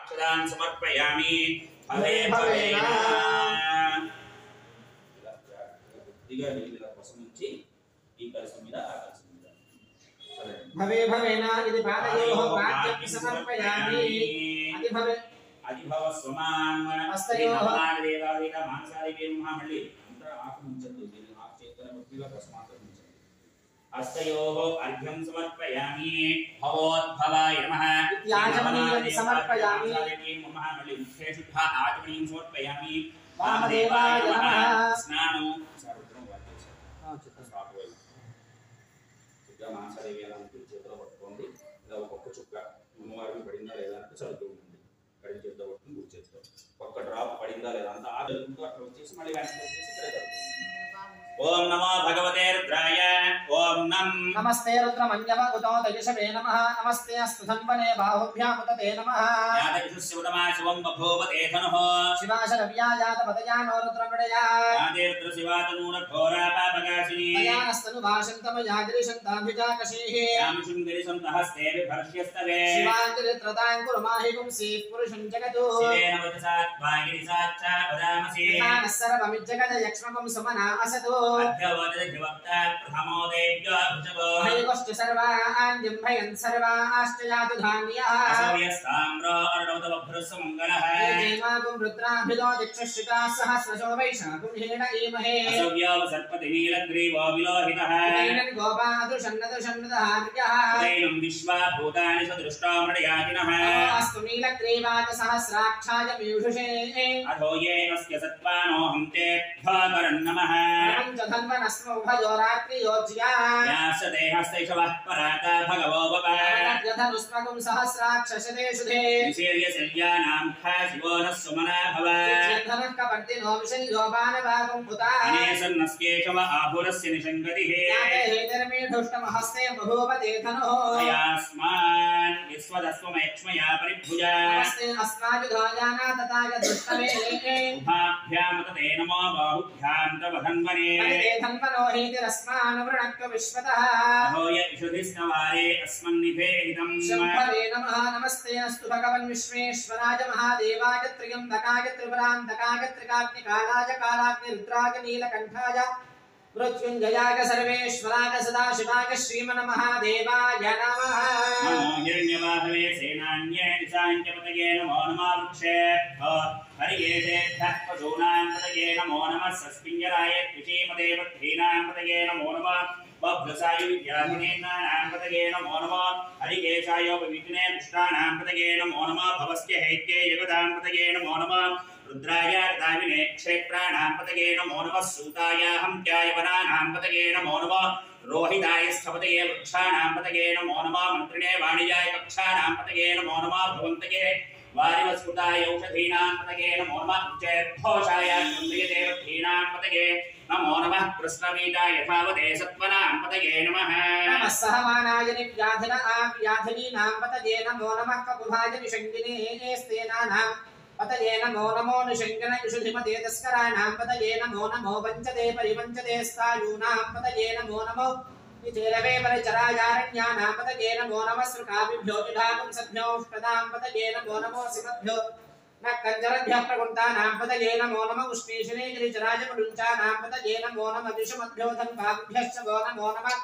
अक्षदान् समर्पयामि भवे भवेन भवे भवेन इति पादयोः पाद्यं समर्पयामि अधिभव स्वमान् हस्तयोः देवादिक मानसादिके महामल्लि अंतर आकुंचतु दिने आचेतन भक्तिला तस्मात् कुंचतु हस्तयोः अर्घ्यं समर्पयामि भवोद्भवाय नमः याजमनीयं समर्पयामि महामल्लि मुखेशुद्ध आचमनीयं समर्पयामि वामदेवाय नमः स्नानो सर्वत्र वाद्यस्य स्वागतम् చుక్క మానసాదేవి అలా చేతిలో పట్టుకోండి ఇలా ఒక్కొక్క చుక్క అమ్మవారికి పడిందా లేదా అంటే చదువుతూ ఉంటుంది కడిగి చేతిలో పట్టుకుని గుడి చేతిలో ఒక్క డ్రాప్ పడిందా లేదా అంత ఆ జరుగుతూ అక్కడ వచ్చేసి మళ్ళీ వెనక్కి వచ్చేసి ఇక్కడ చదువుతుంది ఓం నమో భగవతే రుద్రాయ ఓం నమస్తే రుద్రమన్యవ ఉతో తైషవే నమః నమస్తే అస్తుధన్వనే బాహుభ్యాముతే నమః యాదవిశుద్ధమా శివం బభూవతే ధనుః శివాశరవ్యాజాత పదయానో రుద్రమడయా యాదే రుద్ర శివాతనూర ఘోరా పాపగాసిని దయానస్తను భాషంతమ యాగిరిశంతాభిజాకశీః యామిషుంగిరిసంతహస్తే విభర్ష్యస్తవే శివాంగిరిత్రతాంకురమాహిగుం సీః పురుషం జగతు శివేన వచసాత్వాగిరిసాచ్చ వదామసి సర్వమిజ్జగద యక్ష్మకం సుమనా అసతు అద్యవదతి దివక్త ప్రథమోదేవ్య భుజగో హైవశ్చ సర్వాణ్యం భయన్ సర్వాశ్చ యాతు ధాన్యః అసవ్యస్తామ్రో అర్ణవదవభ్రస్సు మంగళః జయమాగుం రుద్రాభిదో దిక్షశ్రితా సహస్రశో వైశాఖం హేణ ఈమహే అసవ్యావ సర్పతి నీలగ్రీవో విలోహితః దైనం గోపాదుషన్నదుషన్నదహార్యః దైనం విశ్వాభూతాని సదృష్టామృడయాతినః అస్తు నీలగ్రీవాక సహస్రాక్షాయ మీషుషే అథో యే అస్య సత్వానోహం తేభ్యోకరన్ నమః ధన్వనస్మోభయోరాత్రియోజ్యా యాస దేహస్తైషవః పరాత భగవో భవ యథనుష్మకం సహస్రాక్షశదేషుధే నిశీర్యశల్యానాం ఖాశివో నః సుమనా భవ ధనః కవర్తినో విషయ్యో బాణవాగం పుతా అనేసన్నస్కేశవ ఆభురస్య నిషంగతిః యాతే హేతర్మేఢుష్టమహస్తే బహూవతే ధనుః యాస్మాన్ విశ్వదస్వమేక్ష్మయా పరిభుజా నమస్తే అస్మాయుధాయానా తథాయ దృష్టమే ఉభాభ్యామతే నమో బాహుభ్యాం తవ ధన్వనే ధన్వనో హేతిరస్మాన్ వృణక్వ విశ్వతః అహోయ ఇషుధిస్నవారే అస్మన్నిభేహితం శంభవే నమః నమస్తే అస్తు భగవన్ విశ్వేశ్వరాయ మహాదేవాయ త్ర్యంబకాయ త్రిపురాంతకాయ త్రికాగ్నికాలాయ కాలాగ్ని రుద్రాయ నీలకంఠాయ మృత్యుంజయాయ సర్వేశ్వరాయ సదాశివాయ శ్రీమన్మహాదేవాయ నమః నమో హిరణ్యవాహవే సేనాన్యే నిశాంచపతయే నమో నమః వృక్షేభ్యో హరియేషేభ్యః పశూనాం పతయే నమో నమః సస్పింజరాయ త్రిషీమదేవద్ధీనాం పతయే నమో నమః బభ్రసాయ విద్యాధినేనాం పతయే నమో నమః హరికేశాయోపవిఘ్నే పుష్టానాం పతయే నమో నమః భవస్య హైత్యే యగదాం పతయే నమో నమః रुद्राय दाविने क्षेत्राणां पतये नमो नमः सूताय हंत्याय वनानां पतये नमो नमः रोहिताय स्थपतये वृक्षाणां पतये नमो नमः मन्त्रिणे वाणिजाय कक्षाणां पतये नमो नमः भवन्तये वारिवस्फुटाय औषधीनां पतये नमो नमः उच्चैर्घोषाय चन्द्रियदेवधीनां पतये नमो नमः कृष्णवीताय यथावते सत्वनां पतये नमः नमः सहमानाय व्याधिनीनां पतये नमो नमः ककुभाय निषङ्गिने स्तेनानां पतये नमो नमो निषङ्गन युषधिमते तस्कराणां पतये नमो नमो पञ्चते परिपञ्चते स्थायूनां पतये नमो नमो निचेरवे परिचरायारण्यानां पतये नमो नमः सृकाभिभ्यो विधापुंसभ्यो उष्टदां पतये नमो नमो सिमभ्यो न कञ्जरभ्यः प्रकुण्ठानां पतये नमो नमः उष्णीषिणे गिरिचराय मुलुञ्चानां पतये नमो नमः विषमभ्यो धन्वाभ्यश्च वो नमो नमः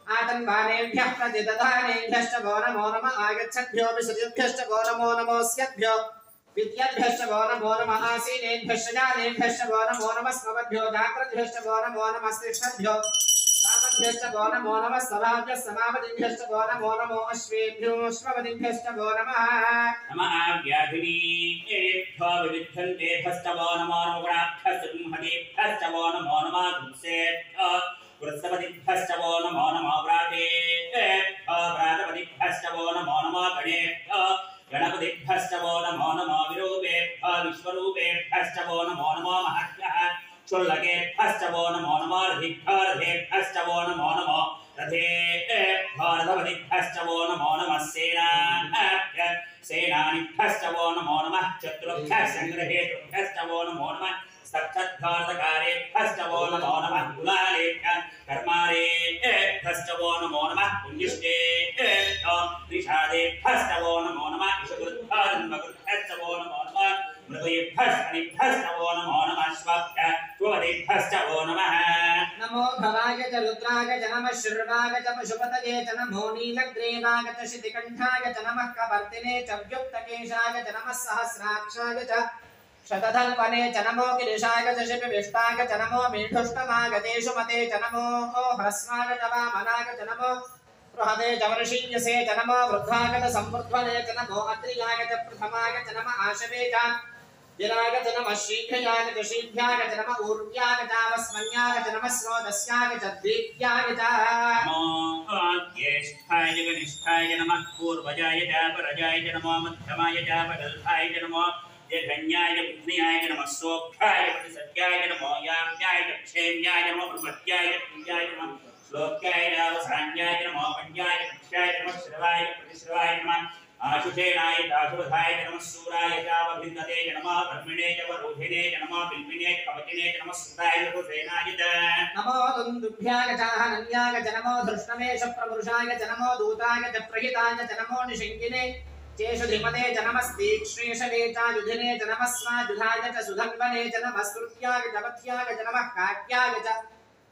आतन्वानेभ्यः प्रतिदधानेभ्यश्च वो नमो नमः आगच्छद्भ्यो विसृजद्भ्यश्च वो नमो नमोऽस्यभ्यो विद्याभ्यश्च वो नमो नमः आसीनेभ्यश्च जानेभ्यश्च वो नमो नमः स्मभ्यो जाग्रद्भ्यश्च वो नमो नमः स्तिष्ठद्भ्यो सामभ्यश्च वो नमो नमः सभाभ्यः समापदिभ्यश्च वो नमो नमो अश्वेभ्यो अश्वपदिभ्यश्च वो नमः नमः व्याधिनीभ्यो विविध्यन्तेभ्यश्च वो नमो नमो गणाभ्यश्च वो नमो नमः गुंसेभ्यो वृत्सपतिभ्यश्च वो नमो नमो व्रातेभ्यो व्रातपतिभ्यश्च वो नमो नमो गणेभ्यो गणपतिभ्यश्च वो नमो नमो विरूपेभ्यो विश्वरूपेभ्यश्च वो नमो नमो महद्भ्यः क्षुल्लकेभ्यश्च वो नमो नमो रथेभ्यश्च वो नमो नमो रथेभ्यो रथपतिभ्यश्च वो नमो नमः सेनानिभ्यश्च वो नमो नमः शत्रुभ्यः संग्रहेतृभ्यश्च वो नमो नमः सप्तद्वारकारेभ्यश्च वो नमो नमः कुलालेभ्यः कर्मारेभ्यश्च वो नमो नमः पुण्यश्चेभ्यो त्रिषादेभ्यश्च वो नमो नमः इषकृद्भ्यश्च ऋतुयेभ्यस्तनिभ्यस्तवो नमो नमः श्वभ्यश्वपतिभ्यश्च वो नमः नमो भवाय च रुद्राय च नमः शर्वाय च पशुपतये च नमो नीलग्रीवाय च शितिकण्ठाय च नमः कपर्दिने च व्युक्तकेशाय च नमः सहस्राक्षाय च शतधन्वने च नमो गिरिशाय च शिपिविष्टाय च नमो मीढुष्टमागतेषु मते च नमो ह्रस्वाय च वामनाय च नमो बृहदे च वर्षीयसे च नमो वृद्धाय च संवृद्धने च नमो अत्रियाय च प्रथमाय च नमः आशवे च विराय च नमः शीघ्रयाय च शीघ्राय च नमः ऊर्व्याय च वस्मन्याय च नमः स्रोतस्याय च दीप्याय च नमो ज्येष्ठाय च कनिष्ठाय च नमः पूर्वजाय च परजाय च नमो मध्यमाय च पदल्भाय च नमो जघन्याय च बुद्ध्याय च नमः सोऽभ्याय च प्रतिसत्याय च नमो याम्याय च क्षेम्याय च नमो प्रपत्याय च प्रियाय च नमः श्लोक्याय च अवसान्याय च नमो वन्याय च पक्ष्याय च नमः श्रवाय च प्रतिश्रवाय च नमः आशुषेणाय च आशुवधाय च नमः सूराय च वभिन्नते च नमः ब्रह्मणे च वरोधिने च नमः बिल्विने च कवचिने च नमः सुताय च हुसेनाय च नमो दुन्दुभ्याय च हनन्याय च नमो धृष्णवेश प्रपुरुषाय च नमो दूताय च प्रहिताय च नमो निषङ्गिने चेषु धिमते च नमस्तीक्ष्णेशवे च युधिने च नमः स्वायुधाय च सुधन्वने च नमः श्रुत्याय च वध्याय च नमः काट्याय च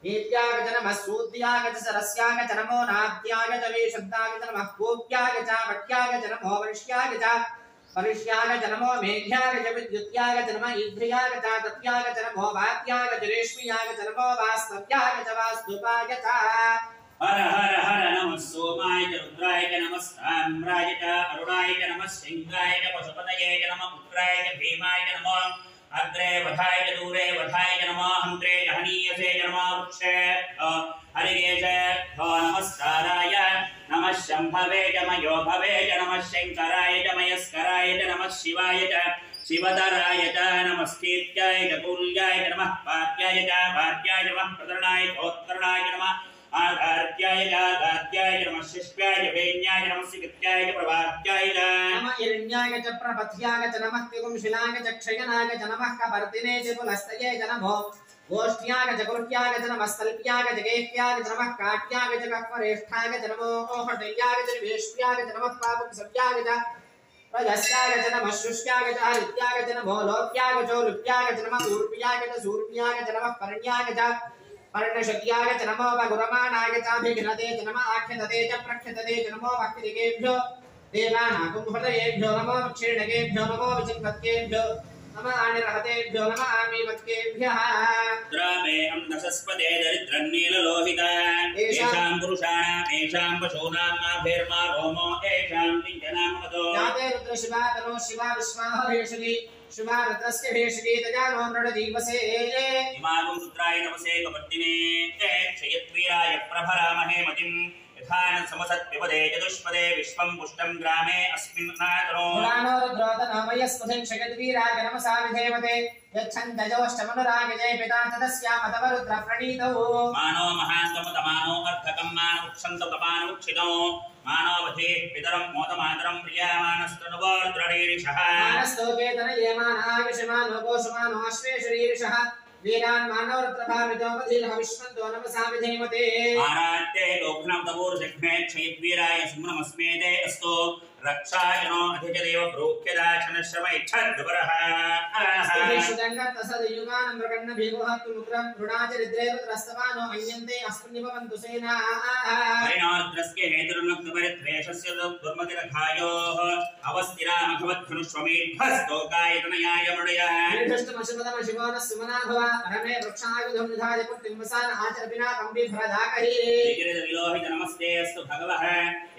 नीत्याय च नमः सूद्याय च सरस्याय च नमो नाद्याय च वेशन्ताय च नमः गोप्याय च वट्याय च नमो वर्ष्याय च परिष्याय च नमो मेघ्याय च विद्युत्याय च नमः ईध्र्याय च तत्याय च नमो वात्याय च रेश्म्याय च नमो वास्तव्याय च वास्तुपाय च हर हर हर नमः सोमाय च रुद्राय च नमः साम्राय च अरुणाय च नमः सिंहाय च पशुपतये च नमः पुत्राय च भीमाय च नमः अग्रे वधाय च दूरे वधाय च नमः हन्त्रे च हनीयसे च नमः वृक्षेभ्यो हरिकेशेभ्यो नमस्काराय नमः शम्भवे च मयोभवे च नमः शङ्कराय च मयस्कराय च नमः शिवाय च शिवधराय च नमस्कीर्त्याय च कूल्याय च नमः पार्याय च भार्याय च नमः प्रतरणाय च उत्तरणाय च नमः आधार्याय च आधार्याय च नमः शिष्याय च वेण्याय च नमः सिकृत्याय च प्रभात्याय च नमः हिरण्याय च प्रपथ्याय च नमः तिगुंशिलाय च क्षयनाय च नमः कपर्दिने च पुलस्तये च नमो गोष्ठ्याय च कुर्याय च नमः स्तल्प्याय च गेह्याय च नमः काट्याय च कक्वरेष्ठाय च नमो हटयाय च वेश्याय च नमः पापुंसव्याय च प्रजस्याय च नमः शुष्याय च हरित्याय च नमो लोक्याय च लुप्याय च नमः ऊर्व्याय च सूर्व्याय च नमः पर्ण्याय च पर्णशक्याय च नमो वगुरमाणाय चाभिघ्नते च नमः आख्यतते च प्रख्यतते च नमो भक्तिकेभ्यो देवानाकुम्भटयेभ्यो नमो क्षीणकेभ्यो नमो विचिन्वत्केभ्यो नमः आनिर्हतेभ्यो नमः आमीवत्केभ्यः द्रामे अम्नसस्पदे दरिद्रन्नीललोहिता येषां पुरुषाणाम् येषां पशूनां नाभिर्मा रोमो येषां किञ्चनां मतो जाते रुद्रशिवा तनो शिवा विश्वाहवेशली शिवा रुद्रस्य भेषली तजानो मृडजीवसे इमागं रुद्राय नमसे कपर्दिने क्षयद्वीराय प्रभरामहे मतिम् यथान समसत्पिपदे चतुष्पदे विश्वं पुष्टं ग्रामे अस्मिन् नातरो पुराणो रुद्रोदनो वयस्पतिं क्षयद्वीराय नमसा विधेमते यच्छन्दजोष्टमनुराग जय पिता तदस्यामतवरुद्र प्रणीतौ मानो महान्तमतमानो अर्थकं मानमुक्षन्तपमानमुक्षितो मानवधे पितरं मोदमातरं प्रियामानस्तनुवर्द्रणीरिषः मानस्तोके तनयेमानायुषमानो गोषमानो अश्वेषरीरिषः वीरान् मानवरुद्रभावितोपधीरः विश्वन्तो नमसा विधेमते आरात्ये लोकनवदपूर्वजघ्ने क्षयद्वीराय सिंहनमस्मेते अस्तु रक्षायनो अधिचदेव प्रोक्यदाक्षणश्रमैच्छद्विपरः सुदङ्गतसदयुगानं मृगन्नभिगुहत्तुमुग्रं ऋणाचरिद्रे रुद्रस्तवानो अन्यन्ते अस्मिन्निभवन्तु सेनाः परिणाद्रस्य हेतुर्नक्तपरित्रेषस्य दुर्मतिरघायोः अवस्थिरामघवद्धनुष्वमेध्वस्तोकायतनयाय मृडया निर्दुष्टमशुपदमशिवोनः सुमना भव परमे वृक्षायुधं निधाय पुट्टिंवसान आचरपिना कम्बिभ्रदाकहि विलोहित नमस्ते अस्तु भगवः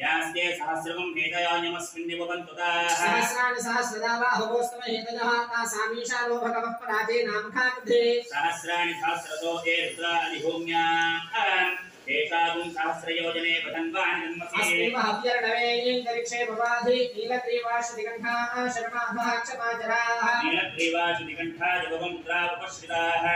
यास्ते सहस्रमं हेतयान्यमस्मिन्निभवन्तु ताः सहस्राणि सहस्रदा बाहुवोस्तम हेतजः तासामीशानो भगवः पराजे नामखाग्धे सहस्राणि सहस्रतो हे रुद्रादिभूम्या एषागुं सहस्रयोजने वदन्वानि जन्मसि अस्मिन् हव्यर्णवे इन्दरिक्षे भवाधि नीलग्रीवाश्रुतिकण्ठाः शर्माभः क्षमाचराः नीलग्रीवाश्रुतिकण्ठा जगवमुद्रावपश्रिताः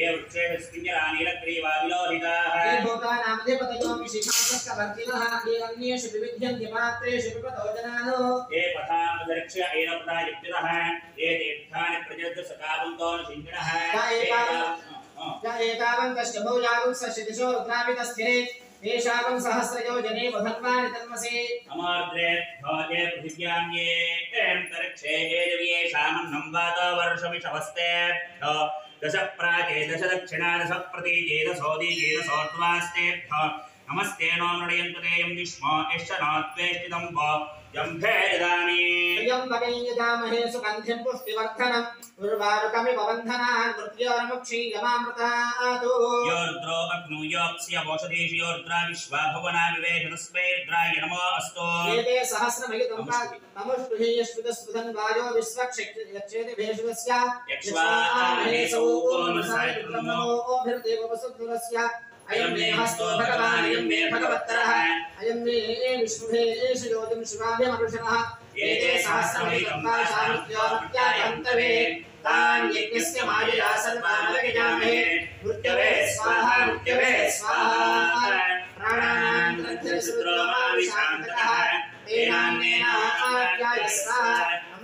ये वृक्षेषु स्पिञ्जरा नीलग्रीवा विलोहिताः ये भूतानामधिपतयो विशिखास्तवर्तिनः ये अन्येषु विविध्यन्ति पात्रेषु पिबतो जनानो ये पथामधरिक्ष्य ऐरपदा युक्तिनः ये तीर्थानि प्रजद्सकावन्तो निषिञ्जिनः एतावन्तश्च भूयागुंसश्चिदिशो रुद्रावितस्थिरे येषाकं सहस्रयोजने वधन्वानि तन्मसे अमार्द्रे भवते पृथिव्यां ये अन्तरिक्षे ये दिव्येषां स्वानन्नं वातावर्षमिषवस्तेभ्यो दश प्राचे दश दक्षिणा दश प्रतीचे दशोदीचे दशोर्ध्वास्तेभ्यो नमस्ते नो नृण्यन्तु ते यं विष्मो यश्चनात्वेष्टितं वो जम्भे ददामि त्र्यम्बके यजामहे सुगन्धिं पुष्टिवर्धनम् उर्वारुकमिव बन्धनान् मृत्योर्मुक्षीयमामृतात् योर्द्रो अग्नो योक्स्य वोषधीषु योर्द्रा विश्वा भुवना विवेश तस्मै रुद्राय नमो अस्तु एते सहस्रमहितं नमोष्टुहि यस्विदस्वदन् वायो विश्वक्षेति भेषुदस्य यक्ष्वामहे सौकोमसाय नमो ओभिर्देववसुद्धुरस्य अयं मे हस्तो भगवान् अयं मे भगवत्तरः अयं मे विष्णुभेष योगिं शिवाभिमनुषणः एते सहस्रमहितं वाचान्त्यायन्तवे तान् यज्ञस्य मायया सर्वानलगिजामहे मृत्यवे स्वाहा प्राणानां ग्रन्थसुद्रोमाविशान्तकः तेनान्येनाप्यायस्व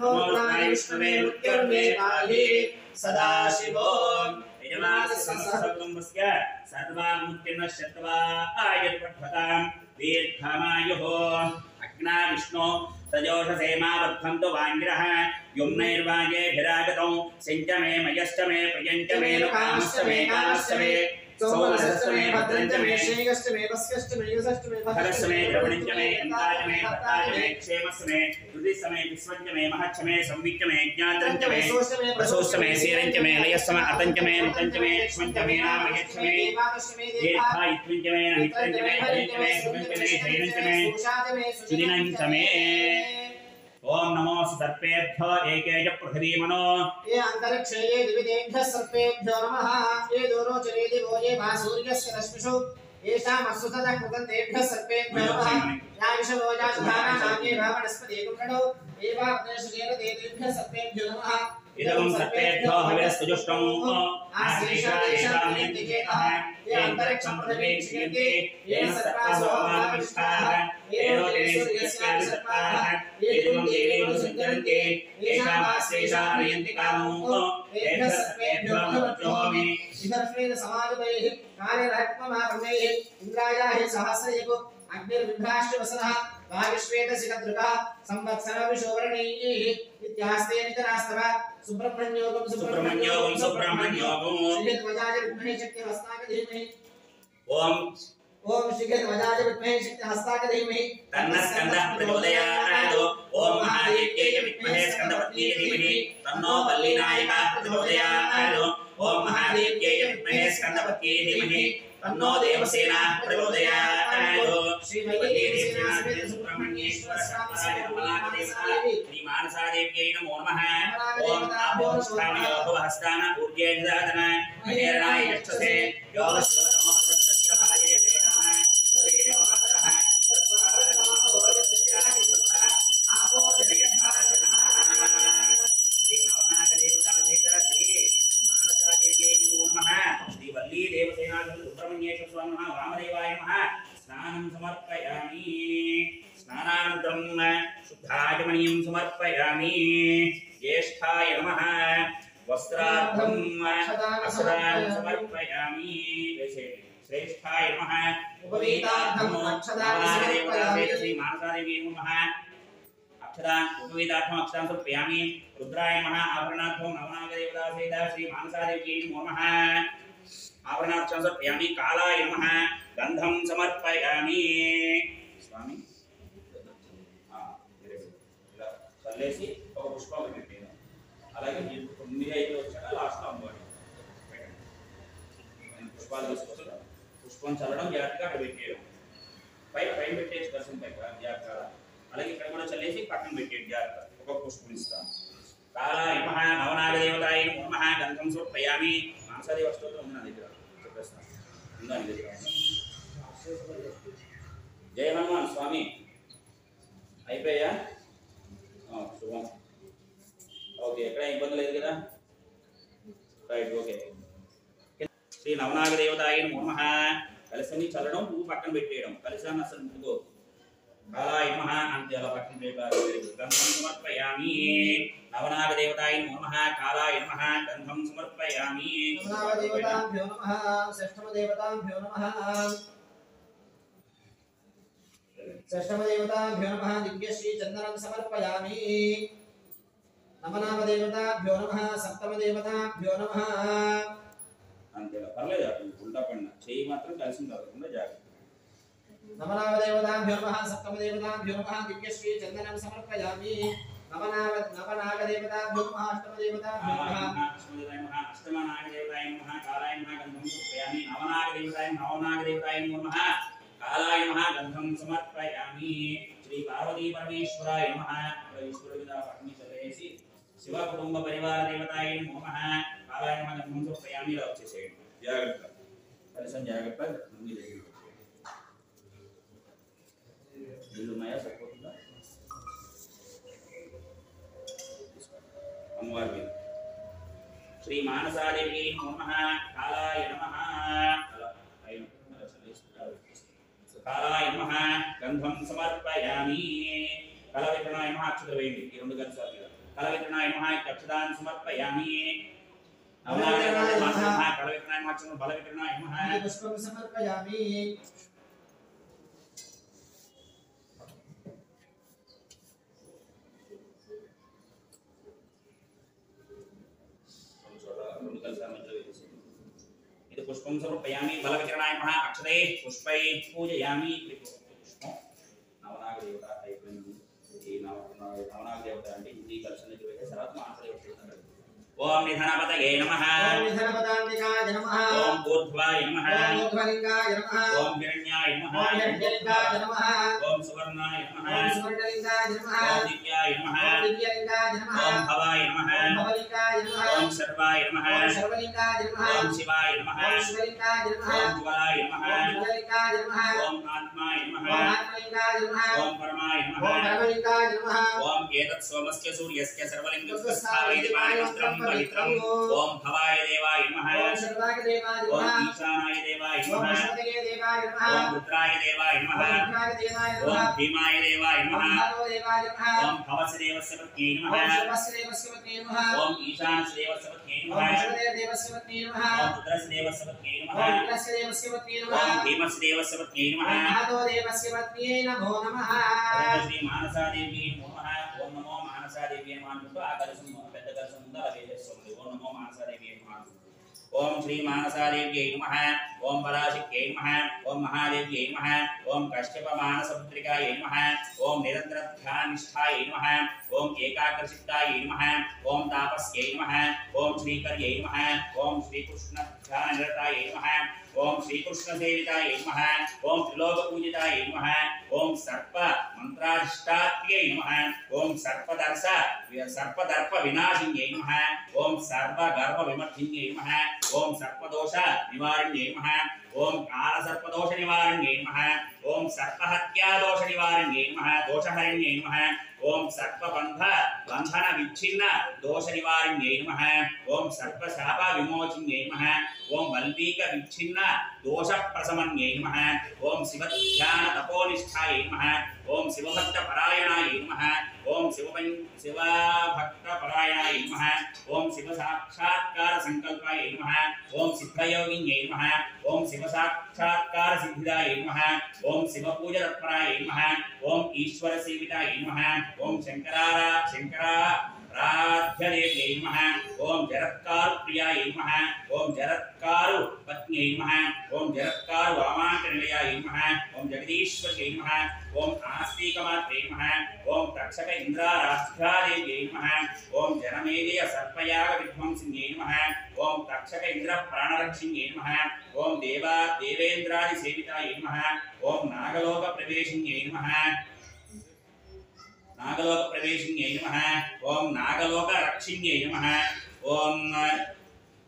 नमो रुद्राय विष्णवे मृत्युर्मे पाहि सदाशिवो यजमानसंसर्गम्बस्य सर्वामुत्तिर्नश्यत्वा आयत्पठतां दीर्घमायुः अग्ना विष्णो सजोषसेमावर्धन्तु वाङ्गिरः युम्नैर्वाजेभिरागतौ सिञ्चमे मयश्चमे प्रियञ्चमे कामश्चमे कामश्चमे सोमनसश्चमे भद्रञ्चमे श्रेयश्चमे वस्यश्चमे युषश्चमे भगश्चमे द्रवणञ्चमे यन्ताचमे भक्ताचमे क्षेमश्चमे दुर्दिश्चमे विश्वञ्चमे महच्चमे संविच्चमे ज्ञात्रञ्चमे प्रसोश्चमे सीरञ्चमे लयश्चमे अतञ्चमे मुतञ्चमे क्ष्मञ्चमे नामयच्छमे दीर्घायुत्वञ्चमे नहित्रञ्चमे हरिञ्चमे सुगञ्चमे शयनञ्चमे सुदिनञ्चमे ओम नमो सर्पेभ्यो एकेज पृथिवी मनो ये अंतरिक्षे ये दिविदेभ्यः सर्पेभ्यो नमः ये दूरोचरे दिवो ये मा सूर्यस्य रश्मिषु येषाम् असुततः कृतन्तेभ्यः सर्पेभ्यो नमः याविषवोजा सुधाना नाम्ये भावनस्पति कुण्डौ एवावदेशेन देवेभ्यः सर्पेभ्यो नमः इदं सर्पेभ्यो हविरस्तुजुष्टं आश्रीषादेशान्यन्ति चेतः ये अंतरिक्षं पृथिवीं क्षियन्ति येन सर्पासोमाविष्टाः येनो सूर्यस्य सर्पाः ये देवं देवीं सञ्चरन्ति येषामाश्रीषानयन्ति कामो तेभ्यः सर्पेभ्यो भवत्योऽमि इदर्शनेन समाजदैः कार्यरत्नमार्गैः इन्द्रायाः सहस्रयुगो अग्निर्विभ्राष्टवसनः वायुश्वेतशिखदृगः संवत्सरविशोवर्णैः इत्यास्ते नितरास्तव सुब्रह्मण्योगं श्रीध्वजाय विद्महे शक्तिहस्ताय धीमहि ओम श्रीध्वजाय विद्महे शक्तिहस्ताय धीमहि तन्नः स्कन्दः प्रचोदयात् ओम महादेव्यै विद्महे स्कन्दपत्न्यै धीमहि तन्नो वल्लीनायिका प्रचोदयात् ओम महादेव्यै विद्महे स्कन्दपत्न्यै धीमहि तन्नो देवसेना प्रचोदयात् श्री सुब्रह्मण्येश्वर श्री मानसादेव्यै नमो नमः ओम आपोष्ठामयो भवहस्तान ऊर्जेन दातन महेरणाय यक्षसे योगस्वतमो सत्यभाये नमः श्री मातरः आपो जनयधारणः श्री नवनागदेवता श्री मानसादेव्यै नमो नमः श्री वल्ली देवसेना सुब्रह्मण्येश्वर स्वामिनः वामदेवाय नमः स्नानं समर्पयामि स्नानानन्तरं शुद्धाचमनीयं समर्पयामि ज्येष्ठाय नमः वस्त्रार्थम् अक्षतान् समर्पयामि श्रेष्ठाय नमः उपवीतार्थम् अक्षतान् समर्पयामि श्री मानसादेव्यै नमः अक्षतान् उपवीतार्थम् अक्षतान् समर्पयामि रुद्राय नमः आभरणार्थं नवनागदेवता श्री मानसादेव्यै नमो नमः आभरणार्थं समर्पयामि कालाय नमः गन्धं समर्पयामि स्वामी ఇలా చల్లేసి ఒక పుష్పం పెట్టేది అలాగే మీరు 9 5 వచ్చాక లాస్ట్ అమ్మవారి పెట్టండి పుష్పాలు తీసుకొచ్చి పుష్పం చల్లడం జాగ్రత్తగా అక్కడ పెట్టేయడం పైన పెట్టేసి దర్శనం పైన జాగ్రత్తగా అలాగే ఇక్కడ కూడా చల్లేసి పక్కన పెట్టేది జాగ్రత్త ఒక పుష్పం ఇస్తాను కాలాయ నమః నవనాగదేవతాయ నమః గంధం సమర్పయామి మానసాదేవ స్తోత్రం ఉంది నా దగ్గర చెప్పేస్తాను ఉందా నీ దగ్గర జయ హనుమాన్ స్వామి అయిపోయా శుభం ఓకే ఎక్కడ ఇబ్బంది లేదు కదా రైట్ ఓకే శ్రీ నవనాగదేవతాయ నమః కలిసిని చల్లడం పువ్వు పక్కన పెట్టేయడం కలిసాన్ని అసలు ముట్టుకో కాలాయ నమః అంటే అలా పక్కన పెట్టాలి గంధం సమర్పయామి నవనాగదేవతాయ నమః కాలాయ నమః గంధం సమర్పయామి నవనాగదేవతాభ్యో నమః షష్ఠమదేవతాభ్యో నమః దివ్యశ్రీ చందనం సమర్పయామి నవనామదేవతాభ్యో నమః సప్తమదేవతాభ్యో నమః అంతే పర్లేదు అటు ఉల్టా పడిన చేయి మాత్రం కలిసి తగ్గకుండా జాగ్రత్త నవనామదేవతాభ్యో నమః సప్తమదేవతాభ్యో నమః దివ్యశ్రీ చందనం సమర్పయామి నవనాగదేవతాభ్యో నమః అష్టమదేవతాభ్యో నమః అష్టమనాగదేవతాయ నమః కాలాయ నమః గంధం సమర్పయామి నవనాగదేవతాయ నమః కాలాయ నమః గంధం సమర్పయామి శ్రీ పార్వతీ పరమేశ్వరాయ నమః ఈశ్వరుడిగా పరమేశ్వరేసి శివ కుటుంబ పరివార దేవతాయ నమః కాలాయ నమః గంధం సమర్పయామి ఇలా వచ్చేసేయండి జాగ్రత్త కలిసం జాగ్రత్త మీ దగ్గర ఇల్లు ఉన్నాయా సరిపోతుందా అమ్మవారి మీద శ్రీ మానసాదేవి నమః కాలాయ నమః కాలాయ నమః గంధం సమర్పయామి కలవిత్రణాయ నమః అక్షతలు వేయండి ఈ రెండు గంటలు కలవిత్రణాయ నమః అక్షతాన్ సమర్పయామి నవనాగదేవతాయ నమః కలవిత్రణాయ నమః అక్షతలు బలవిత్రణాయ నమః పుష్పం సమర్పయామి पुष्पं समर्पयामि बलविकिरणाय नमः अक्षते पुष्पै पूजयामि पुष्पं नवनागदेवता అయిపోయింది ఈ నవనాగదేవత అంటే ఇది దర్శనం చేసే తర్వాత మానసదేవత ఓం నిధనపతయే నమః ఓం నిధనపతాంతికాయ నమః ఓం ఊర్ధ్వాయ నమః ఓం ఊర్ధ్వలింగాయ నమః ఓం హిరణ్యాయ నమః ఓం హిరణ్యలింగాయ నమః ఓం సువర్ణాయ నమః ఓం సువర్ణలింగాయ నమః ఓం దివ్యాయ నమః ఓం దివ్యలింగాయ నమః ఓం భవాయ నమః ఓం భవలింగాయ నమః ఓం సర్వాయ నమః ఓం సర్వలింగాయ నమః ఓం శివాయ నమః ఓం శివలింగాయ నమః ఓం జ్వలాయ నమః ఓం జ్వలలింగాయ నమః ఓం ఆత్మాయ నమః ఓం ఆత్మలింగాయ నమః ఓం పరమాయ ఓం నమః పరమలింగాయ నమః ఓం ఏతత్ సోమస్య సూర్యస్య సర్వలింగస్య స్థావయతి పాయస్త్రం పవిత్రం ఓం భవాయ దేవాయ నమః ఓం సర్వాగదేవాయ ఓం నమః ఈశానాయ దేవాయ ఓం నమః విష్ణువే దేవాయ నమః ఓం రుద్రాయ దేవాయ నమః ఓం రుద్రాయ దేవాయ ఓం నమః భీమాయ దేవాయ ఓం నమః భారో దేవాయ నమః ఓం భవస్య దేవస్య పత్న్యై ఓం నమః శివస్య దేవస్య పత్న్యై నమః ఓం ఈశానస్య దేవస్య పత్న్యై ఓం నమః విష్ణుదేవ దేవస్య పత్న్యై నమః ఓం రుద్రస్య దేవస్య పత్న్యై ఓం నమః రుద్రస్య దేవస్య పత్న్యై ఓం నమః భీమస్య దేవస్య పత్న్యై ఓం నమః మహతో దేవస్య పత్న్యై నమో నమః శ్రీ మానసాదేవి నమః ఓం నమో మానసాదేవి నమః అంటూ ఆ కలశం పెద్ద కలశం ఉందో అలా వేసేస్తుంది ఓం నమో మానసాదేవి నమః ఓం శ్రీ మానసాదేవ్యై నమః ఓం పరాశక్త్యై నమః ఓం మహాదేవ్యై నమః ఓం కశ్యప మానసపుత్రికాయై నమః ఓం నిరంతర ధ్యానిష్ఠాయై నమః ఓం ఏకాగ్రచిత్తాయై నమః ఓం తాపస్యై నమః ఓం శ్రీకర్యై నమః ఓం శ్రీకృష్ణ ధ్యాననిరతాయై నమః ఓం శ్రీకృష్ణ సేవితాయై నమః ఓం త్రిలోక పూజితాయై నమః ఓం సర్ప మంత్రాధిష్టాత్ర్యై నమః ఓం సర్పదర్ప వినాశిన్యై నమః ఓం సర్వ గర్భ విమర్ధిన్యై నమః ఓం సర్పదోష నివారణ్యై నమః ఓం కాల సర్పదోష నివారణ్యై నమః ఓం సర్పహత్యా దోష నివారణ్యై నమః దోషహరణ్యై నమః ఓం సర్పబంధ బంధన విచ్ఛిన్న దోష నివారణ్యై నమః ఓం సర్పశాప విమోచన్యై నమః ఓం వల్మీక విచ్ఛిన్న దోష ప్రశమన్యై నమః ఓం శివధ్యాన తపోనిష్ఠాయై నమః ఓం శివభక్త పరాయణాయై నమః ఓం శివభక్త పరాయణాయై నమః ఓం శివ సాక్షాత్కార సంకల్పాయై నమః ఓం సిద్ధయోగిన్యై నమః ఓం శివ సాక్షాత్కార సిద్ధిదాయై నమః ఓం శివ పూజ తత్పరాయై నమః ఓం ఈశ్వర సేవితాయై నమః ఓం శంకరారాధ్యదేవ్యై నమః ఓం జరత్కారు ప్రియాయై నమః ఓం జరత్కారు పత్న్యై నమః ఓం జరత్కారు వామాకనిలయాయై నమః ఓం జగదీశ్వర్యై నమః ఓం ఆస్తికమాత్రే నమః ఓం తక్షక ఇంద్రారాధ్యాదేవ్యై నమః ఓం జనమేజయ సర్పయాగ విధ్వంసిన్యై నమః ఓం తక్షక ఇంద్ర ప్రాణరక్షిణ్యై నమః ఓం దేవేంద్రాది సేవితాయై నమః ఓం నాగలోక ప్రవేశిన్యై నమః నాగలోక ప్రవేశిన్యై నమః ఓం నాగలోక రక్షిణ్యై నమః ఓం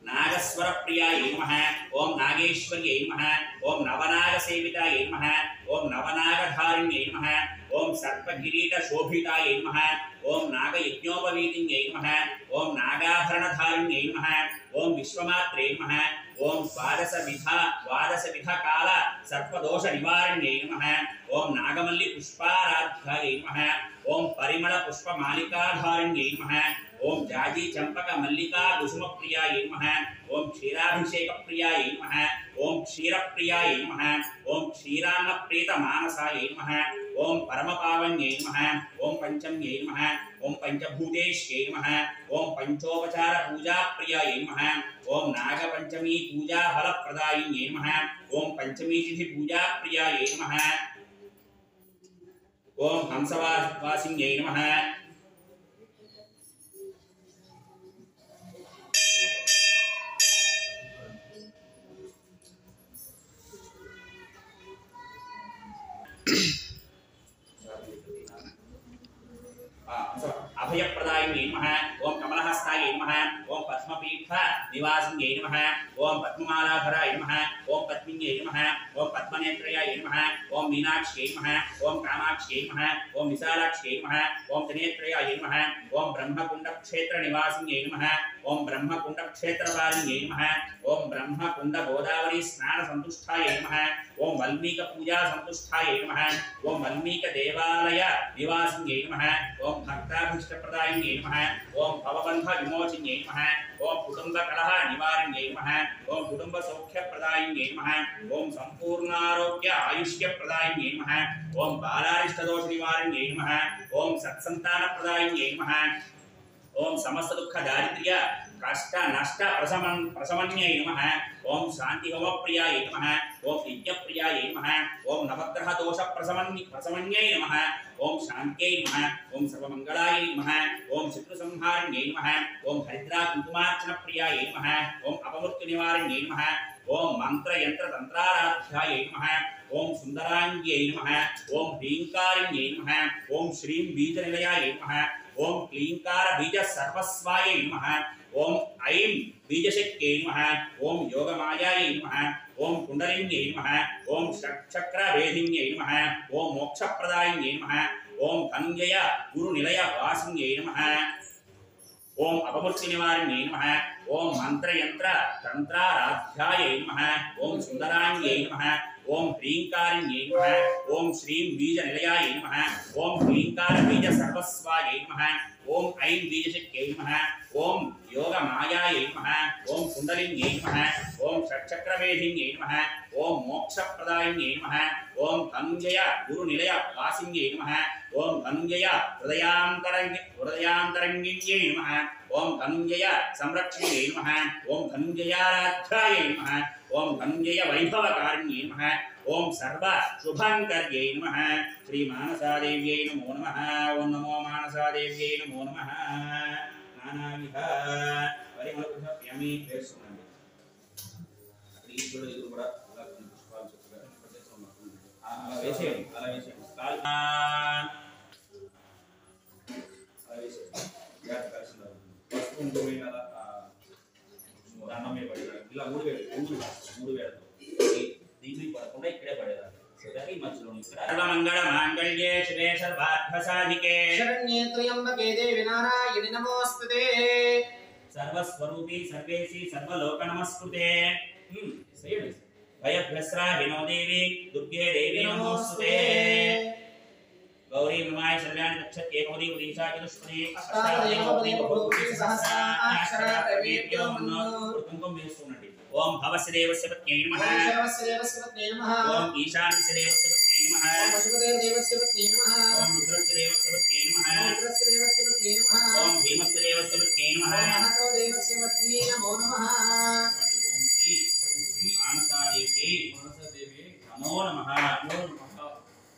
నాగస్వర ప్రియాయై నమః ఓం నాగేశ్వర్యై నమః ఓం నవనాగ సేవితాయై నమః ఓం నవనాగధారిణ్యై నమః ఓం సర్పకిరీట శోభితాయై నమః ఓం నాగయజ్ఞోపవీతిన్యై నమః ఓం నాగాభరణధారిణ్యై నమః ఓం విశ్వమాత్రే నమః ఓం ద్వాదశ విధ కాల సర్పదోష నివారణ్యై నమః ఓం నాగమల్లి పుష్పారాధ్యాయై నమః ఓం పరిమళ పుష్పమాలికాధారిణ్యై నమః ఓం జాజీ చంపక మల్లికా కుసుమ ప్రియాయై నమః ఓం క్షీరాభిషేక ప్రియాయై నమః ఓం క్షీరప్రియాయై నమః ఓం క్షీరాన్న ప్రీత మానసాయై నమః ఓం పరమపావన్యై నమః ఓం పంచమ్యై నమః ఓం పంచభూతేశ్వై నమః ఓం పంచోపచార పూజా ప్రియాయ నమః ఓం నాగపంచమి పూజా ఫలప్రదాయిన్యై నమః ఓం పంచమీ తిథి పూజా ప్రియాయ నమః ఓం హంసవాసిన్యై నమః अभयप्रदायिन्यै नमः ओम कमलहस्तायै नमः ओम पद्मपीठ निवासिन्यै नमः ओम पद्ममालाधराय नमः ओम पद्मिन्यै नमः ओम पद्मनेत्रयाय नमः ओम मीनाक्ष्यै नमः ओम कामाक्ष्यै नमः ओम विशालाक्ष्यै नमः ओम त्रिनेत्रयाय नमः ओम ब्रह्मकुण्डक्षेत्रनिवासिन्यै नमः ओम ब्रह्मकुण्डक्षेत्रवासिन्यै नमः ओम ब्रह्मकुण्ड गोदावरी स्नान संतुष्टाय नमः ओम वल्मीक पूजा संतुष्टाय नमः ओम वल्मीक देवालय निवासिन्यै नमः ओम भक्ताभीष्टप्रदायिन्यै नमः ओम भवबन्ध विमोचिन्यै नमः ओम कुटुंब कलह निवारिण्यै नमः ओम कुटुंब सौख्य प्रदायिन्यै नमः ओम संपूर्णारोग्य आयुष्य प्रदायिन्यै नमः ओम बालारिष्ट दोष निवारिण्यै नमः ओम सत्संतान प्रदायिन्यै नमः ओम समस्त दुख दारिद्र्य कष्ट नष्ट प्रशमन्यै नमः ओम शांति होम प्रियाय नमः ओम यज्ञ प्रियाय नमः ओम नवग्रह दोष प्रशमन्यै नमः ओम शांत्यै नमः ओम सर्वमंगलाय नमः ओम शत्रु संहारिण्यै नमः ओम हरिद्रा कुंकुमार्चन प्रियाय नमः ओम अपमृत्यु निवारिण्यै नमः ओम मंत्र यंत्र तंत्राराध्याय नमः ओम सुंदरांग्यै नमः ओम ह्रींकारिण्यै नमः ओम श्रीं बीजनिलयाय नमः ओम क्लींकार बीज सर्वस्वाय नमः ओम ऐं बीजशक्त्यै नमः ओम योगमायायै नमः ओम कुंडलिन्यै नमः ओम चक्रवेदिन्यै नमः ओम मोक्षप्रदायिन्यै नमः ओम धनंजय गुरुनिलय वासिन्यै नमः ओम अपमृत्यु निवारिण्यै नमः ओम मंत्र यंत्र तंत्राराध्यायै नमः ओम सुंदरांग्यै नमः ओम ह्रींकारिण्यै नमः ओम श्रीं बीजनिलयाय नमः ओम ह्रींकार बीज सर्वस्वाय नमः ओम ऐं बीजशक्त्यै नमः ओम योगमायायै नमः ओम कुंडलिन्यै नमः ओम षट्चक्रवेदिन्यै नमः ओम मोक्षप्रदायिन्यै नमः ओम धनंजय गुरुनिलय वासिन्यै नमः ओम धनंजय हृदयांतरंगिन्यै नमः ओम धनंजय संरक्षिण्यै नमः ओम धनंजयाराध्यायै नमः ओम धनंजय वैभवकारिण्यै नमः ओम सर्व शुभंकर्यै नमः श्री मानसादेव्यै नमो नमः ओम नमो मानसादेव्यै नमो नमः नानाविध परिमళపుష్పయామి చేస్తున్నాను అక్కడ ఈశ్వరుడు ఎదురు కూడా అలా పుష్పాలు చక్కగా ప్రత్యక్షం అలా వేసేయండి అలా వేసేయండి అలా వేసేయండి జాగ్రత్త కలిసినారు పసుపు ఉంటుంది కదా దండం మీద పడేదాన్ని ఇలా మూడు వేలతో దీన్ని పడకుండా ఇక్కడే పడేదాన్ని सर्वमंगल मांगल्ये शिवे सर्वार्थ साधिके शरण्ये त्र्यंबके देवी नारायणि नमोस्तुते सर्वस्वरूपी सर्वेशी सर्वलोक नमस्कृते भयभ्यस्राहिनो देवी दुर्गे देवी नमोस्तुते गौरी ममाय शरण्यानि गच्छत्ये गौरी उदीशा चतुष्पदी अष्टादशोपदी बहुपुत्री सहस्राक्षरा प्रवेद्यो मनो कुंकुम वेस्तुन्नट्टि ओम भवस्य देवस्य पत्न्यै नमः ओम शरवस्य देवस्य पत्न्यै नमः ओम ईशानस्य देवस्य पत्न्यै नमः ओम वसुदेव देवस्य पत्न्यै नमः ओम रुद्रस्य देवस्य पत्न्यै नमः ओम रुद्रस्य देवस्य पत्न्यै नमः ओम भीमस्य देवस्य पत्न्यै नमः ओम महतो देवस्य पत्न्यै नमो नमः ओम श्री मानसादेव्यै नमो नमः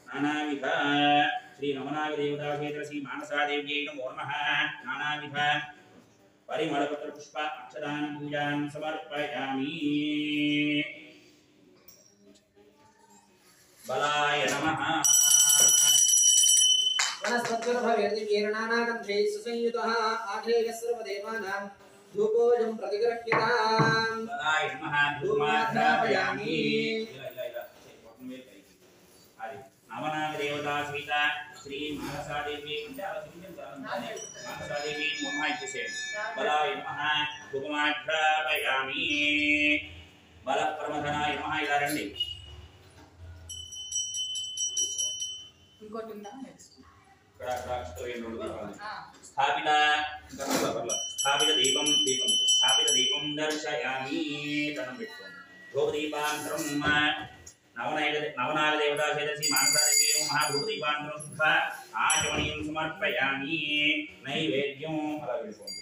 नानाविध श्री नवनाग देवता क्षेत्र श्री मानसादेव्यै नमो नमः नानाविध परिमళपत्र पुष्प अक्षदान पूजां समर्पयामि बलाय नमः वनस्पतिर्भवेर्दिवीर्णानागन्धैः सुसंयुतः आधेयः सर्वदेवानां धूपोऽयं प्रतिगृह्यताम् बलाय नमः धूमाध्यापयामि नवनाग देवता सहित श्री मानसादेवी అంటే అలా తిరిగించాలి मानसादेवी नमः इत्यसे बलाय नमः धूमाध्यापयामि बलपरमधनाय नमः ఇలా రండి ఇంకోటి ఉందా నెక్స్ట్ ఇక్కడ అక్షతవేణు దీపాలు స్థాపిత దీపం దర్శయామి తనం పెట్టుకోండి ధూపదీపాంతరం నవనాగ దేవతా చేత శ్రీ మానసాదేవి నమః ధూపదీపాంతరం శుద్ధ ఆచమనీయం సమర్పయామి నైవేద్యం అలా వెళ్ళిపోండి